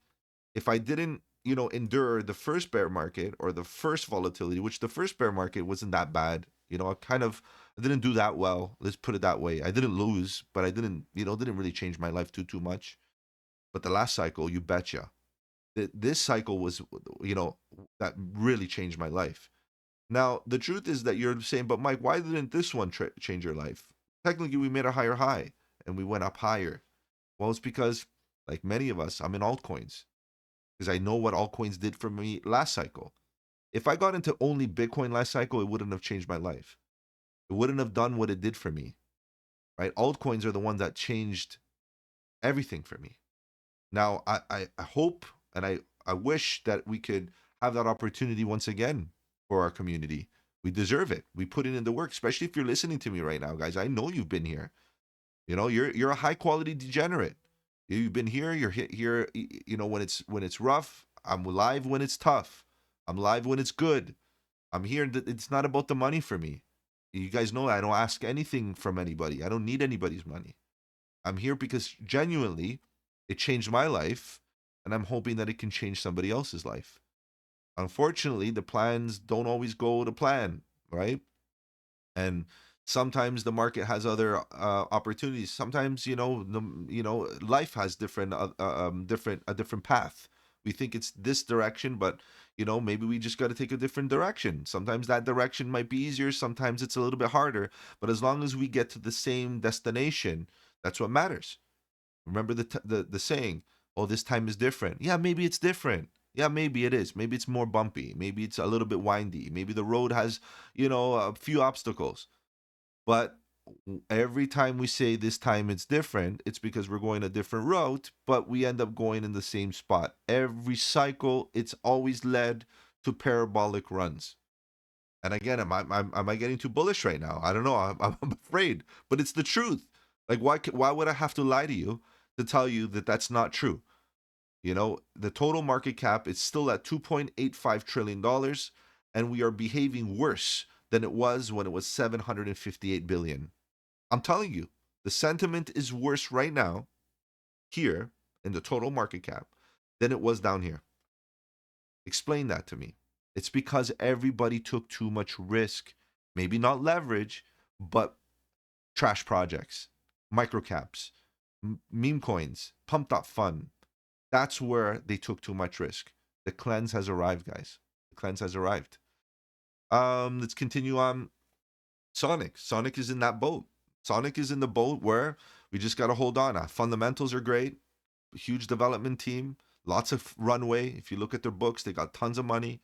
Speaker 1: If I didn't, endure the first bear market or the first volatility, which the first bear market wasn't that bad, I didn't do that well. Let's put it that way. I didn't lose, but I didn't really change my life too much. But the last cycle, you betcha, this cycle was, that really changed my life. Now, the truth is that you're saying, but Mike, why didn't this one change your life? Technically, we made a higher high and we went up higher. Well, it's because, like many of us, I'm in altcoins because I know what altcoins did for me last cycle. If I got into only Bitcoin last cycle, it wouldn't have changed my life. It wouldn't have done what it did for me, right? Altcoins are the ones that changed everything for me. Now, I hope and I wish that we could have that opportunity once again for our community. We deserve it. We put it in the work, especially if you're listening to me right now, guys. I know you've been here. You're a high quality degenerate. You've been here. You're here. When it's rough. I'm live when it's tough. I'm live when it's good. I'm here. It's not about the money for me. You guys know I don't ask anything from anybody. I don't need anybody's money. I'm here because genuinely, it changed my life, and I'm hoping that it can change somebody else's life. Unfortunately, the plans don't always go to plan, right? And sometimes the market has other opportunities. Sometimes life has a different path. We think it's this direction, but maybe we just got to take a different direction. Sometimes that direction might be easier. Sometimes it's a little bit harder. But as long as we get to the same destination, that's what matters. Remember the saying: Oh, this time is different. Yeah, maybe it's different. Yeah, maybe it is. Maybe it's more bumpy. Maybe it's a little bit windy. Maybe the road has, a few obstacles. But every time we say this time it's different, it's because we're going a different route, but we end up going in the same spot. Every cycle, it's always led to parabolic runs. And again, am I getting too bullish right now? I don't know. I'm afraid, but it's the truth. Like, why would I have to lie to you to tell you that that's not true? The total market cap is still at $2.85 trillion, and we are behaving worse than it was when it was 758 billion. I'm telling you, the sentiment is worse right now here in the total market cap than it was down here. Explain that to me. It's because everybody took too much risk. Maybe not leverage, but trash projects, microcaps, meme coins, pumped up fun. That's where they took too much risk. The cleanse has arrived, guys. The cleanse has arrived. Let's continue on. Sonic. Sonic is in that boat. Sonic is in the boat where we just got to hold on. Our fundamentals are great. Huge development team. Lots of runway. If you look at their books, they got tons of money.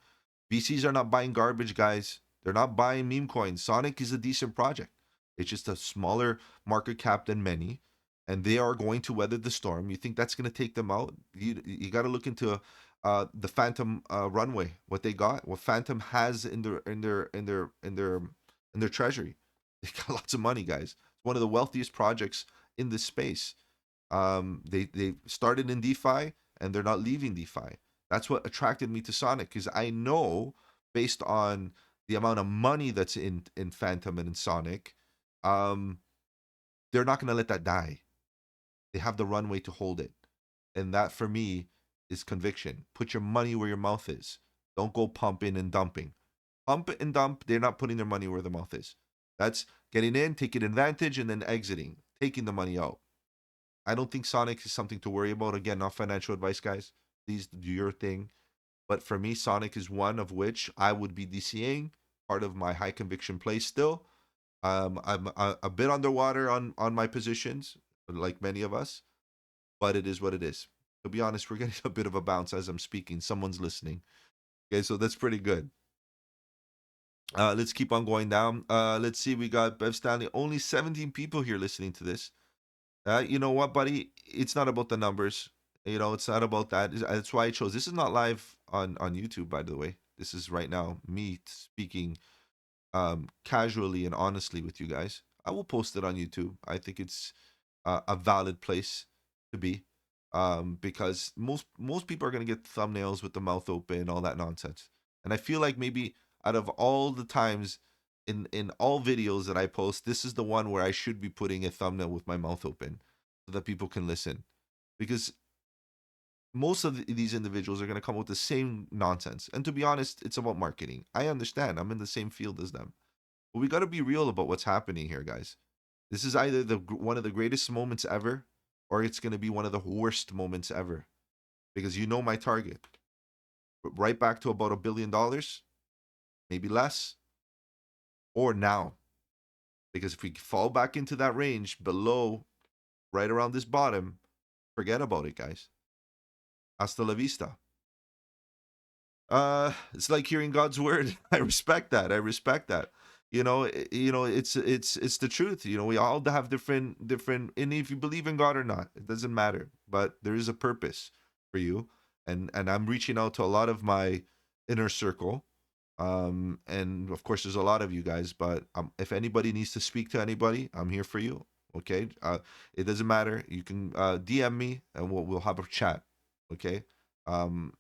Speaker 1: VCs are not buying garbage, guys. They're not buying meme coins. Sonic is a decent project. It's just a smaller market cap than many, and they are going to weather the storm. You think that's going to take them out? You got to look into the Phantom runway. What they got, what Phantom has in their treasury. They got lots of money, guys. It's one of the wealthiest projects in this space. They started in DeFi and they're not leaving DeFi. That's what attracted me to Sonic, because I know, based on the amount of money that's in Phantom and in Sonic, um, they're not gonna let that die. They have the runway to hold it, and that for me is conviction. Put your money where your mouth is. Don't go pumping and dumping. Pump and dump. They're not putting their money where their mouth is. That's getting in, taking advantage, and then exiting, taking the money out. I don't think Sonic is something to worry about. Again, not financial advice, guys. Please do your thing. But for me, Sonic is one of which I would be DCing, part of my high conviction play still. I'm a bit underwater on my positions, like many of us, but it is what it is. To be honest, we're getting a bit of a bounce as I'm speaking. Someone's listening. Okay, so that's pretty good. Let's keep on going down. Let's see. We got Bev Stanley. Only 17 people here listening to this. You know what, buddy? It's not about the numbers. It's not about that. That's why I chose. This is not live on YouTube, by the way. This is right now me speaking casually and honestly with you guys. I will post it on YouTube. I think it's a valid place to be, because most people are gonna get thumbnails with the mouth open, all that nonsense. And I feel like maybe out of all the times in all videos that I post, this is the one where I should be putting a thumbnail with my mouth open so that people can listen, because most of these individuals are going to come with the same nonsense. And to be honest, it's about marketing. I understand. I'm in the same field as them. But we got to be real about what's happening here, guys. This is either one of the greatest moments ever, or it's going to be one of the worst moments ever. Because you know my target. Right back to about $1 billion, maybe less, or now. Because if we fall back into that range below, right around this bottom, forget about it, guys. Hasta la vista. It's like hearing God's word. I respect that. I respect that. It's the truth. We all have different, and if you believe in God or not, it doesn't matter. But there is a purpose for you, and I'm reaching out to a lot of my inner circle, and of course there's a lot of you guys. But if anybody needs to speak to anybody, I'm here for you. Okay, it doesn't matter. You can DM me, and we'll have a chat. Okay, and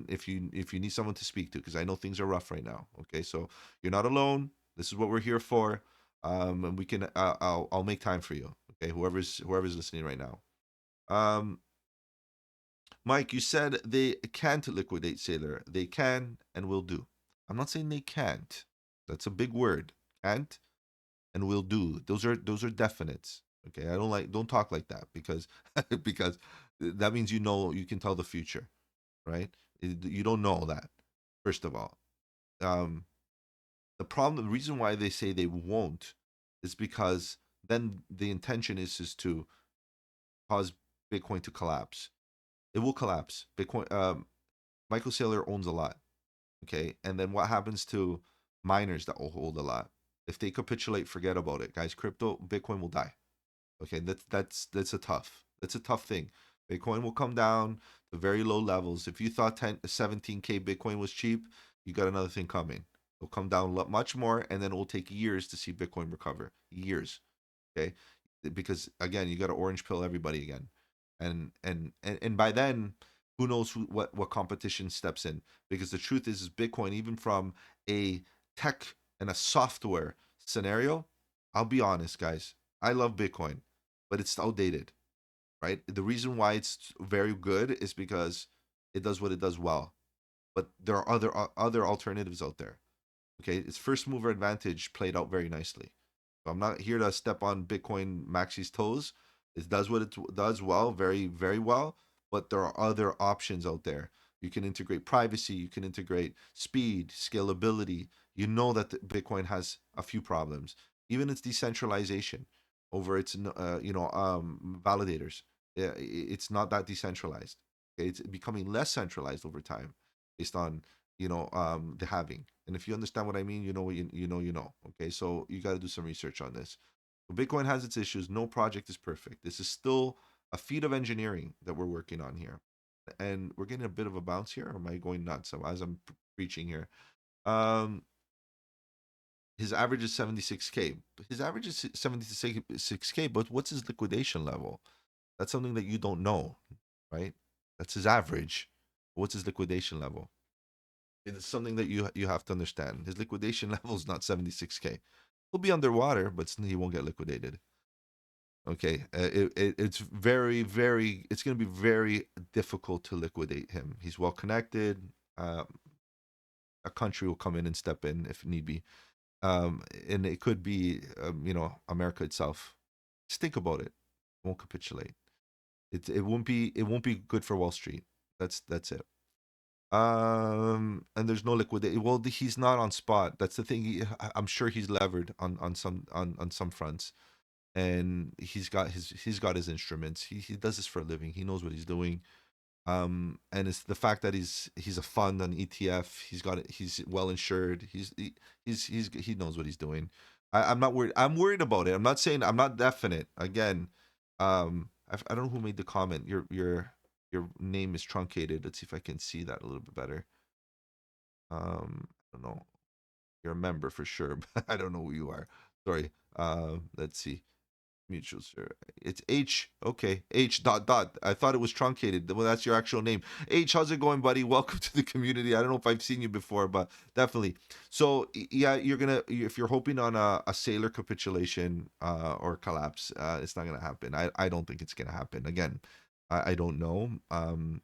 Speaker 1: if you need someone to speak to, because I know things are rough right now. Okay, so you're not alone. This is what we're here for. And we can I'll make time for you. Okay, whoever's listening right now. Mike, you said they can't liquidate Sailor. They can and will do. I'm not saying they can't. That's a big word. Can't and will do. Those are definites. Okay, don't talk like that, because because that means you can tell the future, right? You don't know that, first of all. Um, the reason why they say they won't is because then the intention is to cause Bitcoin to collapse. It will collapse. Bitcoin. Michael Saylor owns a lot. Okay, and then what happens to miners that will hold a lot? If they capitulate, forget about it, guys. Bitcoin will die. Okay, that's a tough thing. Bitcoin will come down to very low levels. If you thought 17K Bitcoin was cheap, you got another thing coming. It'll come down much more, and then it will take years to see Bitcoin recover. Years. Okay, because again, you got to orange pill everybody again, and by then, who knows what competition steps in? Because the truth is Bitcoin, even from a tech and a software scenario, I'll be honest, guys, I love Bitcoin, but it's outdated, right? The reason why it's very good is because it does what it does well, but there are other alternatives out there. Okay, its first mover advantage played out very nicely. So I'm not here to step on Bitcoin Maxi's toes. It does what it does well, very, very well, but there are other options out there. You can integrate privacy, you can integrate speed, scalability. You know that Bitcoin has a few problems. Even its decentralization over its validators. It's not that decentralized. Okay? It's becoming less centralized over time based on the halving. And if you understand what I mean, you know what you know. Okay, so you got to do some research on this. Bitcoin has its issues. No project is perfect. This is still a feat of engineering that we're working on here, and we're getting a bit of a bounce here. Or am I going nuts as I'm preaching here? Um, his average is 76K. His average is 76K, but what's his liquidation level? That's something that you don't know, right? That's his average. What's his liquidation level? It's something that you have to understand. His liquidation level is not 76K. He'll be underwater, but he won't get liquidated. Okay, it's it's going to be very difficult to liquidate him. He's well connected. A country will come in and step in if need be, and it could be America itself. Just think about it. It won't capitulate. It won't be good for Wall Street. That's it. And there's no liquidity. Well, he's not on spot. That's the thing. I'm sure he's levered on some fronts, and he's got his instruments. He does this for a living. He knows what he's doing. And it's the fact that he's a fund, an ETF. He's well insured. He knows what he's doing. I'm not worried. I'm worried about it. I'm not saying I'm not definite. Again, I don't know who made the comment. Your name is truncated. Let's see if I can see that a little bit better. I don't know. You're a member for sure, but I don't know who you are. Sorry. Let's see. Mutual sir. It's H. Okay. H dot dot. I thought it was truncated. Well, that's your actual name. H, how's it going, buddy? Welcome to the community. I don't know if I've seen you before, but definitely. So yeah, if you're hoping on a sailor capitulation or collapse, it's not gonna happen. I don't think it's gonna happen. Again, I don't know.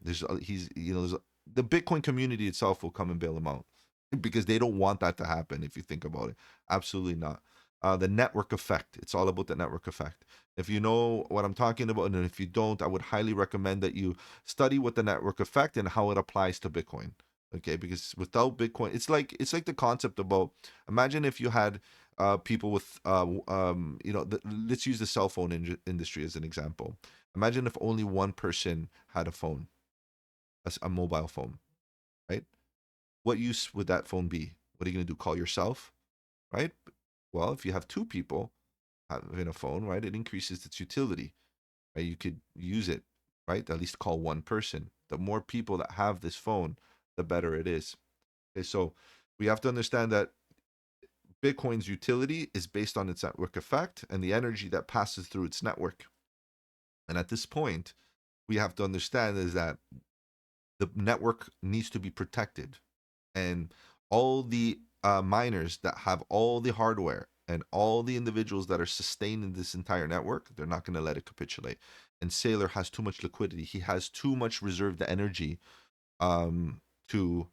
Speaker 1: There's the Bitcoin community itself will come and bail him out because they don't want that to happen. If you think about it, absolutely not. The network effect. It's all about the network effect. If you know what I'm talking about, and if you don't, I would highly recommend that you study what the network effect and how it applies to Bitcoin. Okay, because without Bitcoin, it's like the concept about imagine if you had people with let's use the cell phone industry as an example. Imagine if only one person had a phone, a mobile phone, right? What use would that phone be? What are you going to do? Call yourself, right? Well, if you have two people having a phone, right, it increases its utility, right? You could use it, right? At least call one person. The more people that have this phone, the better it is. Okay, so we have to understand that Bitcoin's utility is based on its network effect and the energy that passes through its network. And at this point, we have to understand is that the network needs to be protected, and all the miners that have all the hardware and all the individuals that are sustaining this entire network, they're not going to let it capitulate. And Saylor has too much liquidity. He has too much reserved energy to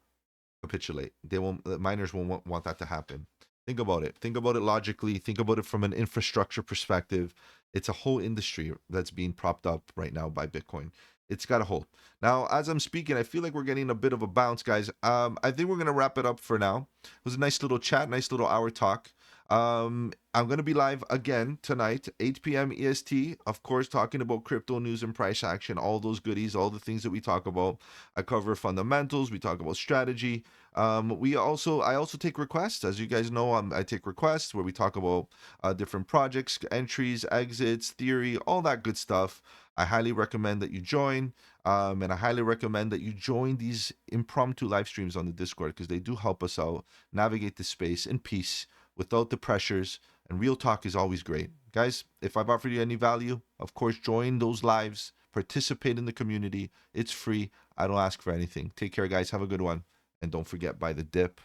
Speaker 1: capitulate. They won't. The miners won't want that to happen. Think about it. Think about it logically. Think about it from an infrastructure perspective. It's a whole industry that's being propped up right now by Bitcoin. It's got a hold. Now, as I'm speaking, I feel like we're getting a bit of a bounce, guys. I think we're gonna wrap it up for now. It was a nice little chat, nice little hour talk. I'm going to be live again tonight, 8 p.m. EST, of course, talking about crypto news and price action, all those goodies, all the things that we talk about. I cover fundamentals, we talk about strategy. I also take requests. As you guys know, I take requests where we talk about different projects, entries, exits, theory, all that good stuff. I highly recommend that you join. And I highly recommend that you join these impromptu live streams on the Discord because they do help us out navigate the space in peace without the pressures. And real talk is always great. Guys, if I've offered you any value, of course, join those lives, participate in the community. It's free. I don't ask for anything. Take care, guys. Have a good one. And don't forget, buy the dip.